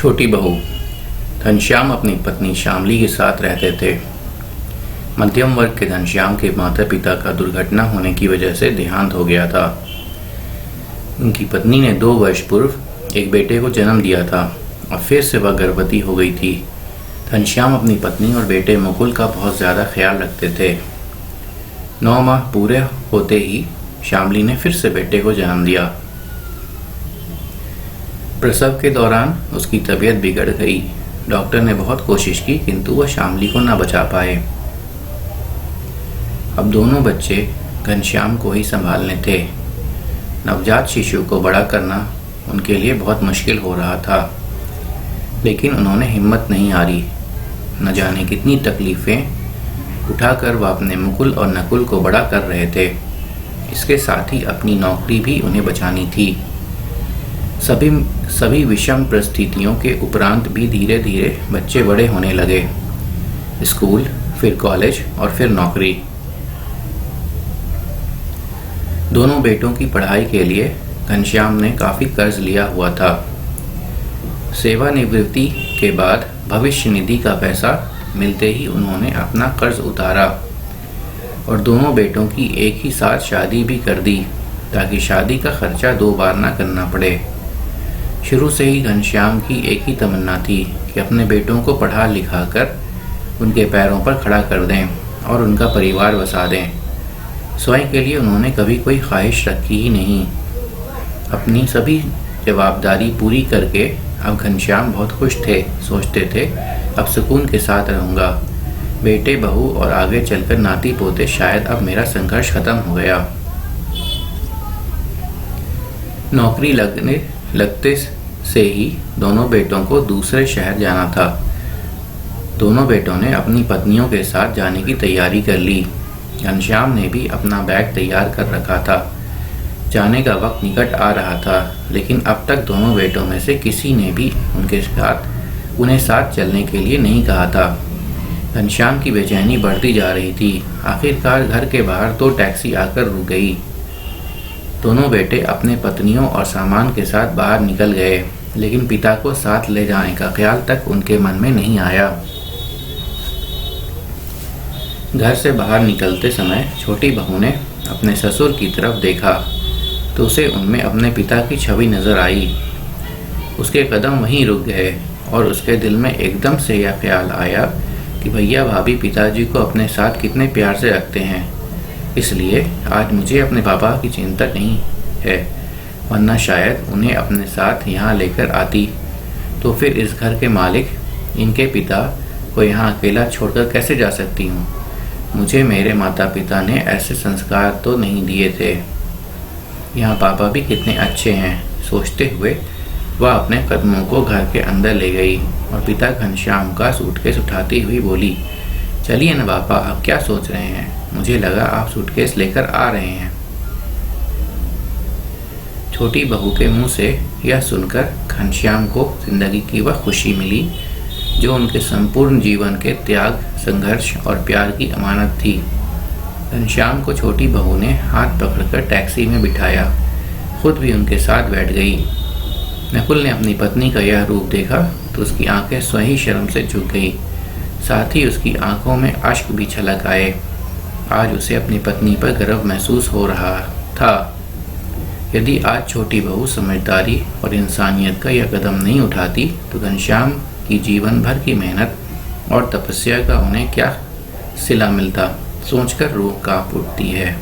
छोटी बहू। घनश्याम अपनी पत्नी श्यामली के साथ रहते थे। मध्यम वर्ग के घनश्याम के माता पिता का दुर्घटना होने की वजह से देहांत हो गया था। उनकी पत्नी ने 2 वर्ष पूर्व एक बेटे को जन्म दिया था और फिर से वह गर्भवती हो गई थी। घनश्याम अपनी पत्नी और बेटे मुकुल का बहुत ज़्यादा ख्याल रखते थे। 9 माह पूरे होते ही श्यामली ने फिर से बेटे को जन्म दिया। प्रसव के दौरान उसकी तबीयत बिगड़ गई। डॉक्टर ने बहुत कोशिश की किंतु वह श्यामली को न बचा पाए। अब दोनों बच्चे घनश्याम को ही संभालने थे। नवजात शिशु को बड़ा करना उनके लिए बहुत मुश्किल हो रहा था, लेकिन उन्होंने हिम्मत नहीं हारी। न जाने कितनी तकलीफ़ें उठाकर वह अपने मुकुल और नकुल को बड़ा कर रहे थे। इसके साथ ही अपनी नौकरी भी उन्हें बचानी थी। सभी विषम परिस्थितियों के उपरांत भी धीरे धीरे बच्चे बड़े होने लगे। स्कूल, फिर कॉलेज और फिर नौकरी। दोनों बेटों की पढ़ाई के लिए घनश्याम ने काफ़ी कर्ज लिया हुआ था। सेवानिवृत्ति के बाद भविष्य निधि का पैसा मिलते ही उन्होंने अपना कर्ज उतारा और दोनों बेटों की एक ही साथ शादी भी कर दी ताकि शादी का खर्चा 2 बार ना करना पड़े। शुरू से ही घनश्याम की एक ही तमन्ना थी कि अपने बेटों को पढ़ा लिखा कर उनके पैरों पर खड़ा कर दें और उनका परिवार बसा दें। स्वयं के लिए उन्होंने कभी कोई ख्वाहिश रखी ही नहीं। अपनी सभी जवाबदारी पूरी करके अब घनश्याम बहुत खुश थे। सोचते थे अब सुकून के साथ रहूँगा। बेटे बहू और आगे चलकर नाती पोते, शायद अब मेरा संघर्ष खत्म हो गया। नौकरी लगते से ही दोनों बेटों को दूसरे शहर जाना था। दोनों बेटों ने अपनी पत्नियों के साथ जाने की तैयारी कर ली। घनश्याम ने भी अपना बैग तैयार कर रखा था। जाने का वक्त निकट आ रहा था, लेकिन अब तक दोनों बेटों में से किसी ने भी उन्हें साथ चलने के लिए नहीं कहा था। घनश्याम की बेचैनी बढ़ती जा रही थी। आखिरकार घर के बाहर 2 टैक्सी आकर रुक गई। दोनों बेटे अपने पत्नियों और सामान के साथ बाहर निकल गए, लेकिन पिता को साथ ले जाने का ख्याल तक उनके मन में नहीं आया। घर से बाहर निकलते समय छोटी बहू ने अपने ससुर की तरफ देखा तो उसे उनमें अपने पिता की छवि नजर आई। उसके कदम वहीं रुक गए और उसके दिल में एकदम से यह ख्याल आया कि भैया भाभी पिताजी को अपने साथ कितने प्यार से रखते हैं, इसलिए आज मुझे अपने पापा की चिंता नहीं है, वरना शायद उन्हें अपने साथ यहाँ लेकर आती तो फिर इस घर के मालिक इनके पिता को यहाँ अकेला छोड़कर कैसे जा सकती हूँ। मुझे मेरे माता पिता ने ऐसे संस्कार तो नहीं दिए थे। यहाँ पापा भी कितने अच्छे हैं, सोचते हुए वह अपने कदमों को घर के अंदर ले गई और पिता घनश्याम का सूटकेस उठाती हुई बोली, चलिए न पापा, आप क्या सोच रहे हैं? मुझे लगा आप सूटकेस लेकर आ रहे हैं। छोटी बहू के मुंह से यह सुनकर घनश्याम को जिंदगी की वह खुशी मिली जो उनके संपूर्ण जीवन के त्याग, संघर्ष और प्यार की अमानत थी। घनश्याम को छोटी बहू ने हाथ पकड़कर टैक्सी में बिठाया, खुद भी उनके साथ बैठ गई। नकुल ने अपनी पत्नी का यह रूप देखा तो उसकी आंखें स्वयं शर्म से झुक गई, साथ ही उसकी आंखों में अश्क भी छलक आए। आज उसे अपनी पत्नी पर गर्व महसूस हो रहा था। यदि आज छोटी बहू समझदारी और इंसानियत का यह कदम नहीं उठाती तो घनश्याम की जीवन भर की मेहनत और तपस्या का उन्हें क्या सिला मिलता, सोचकर रूह कांप उठती है।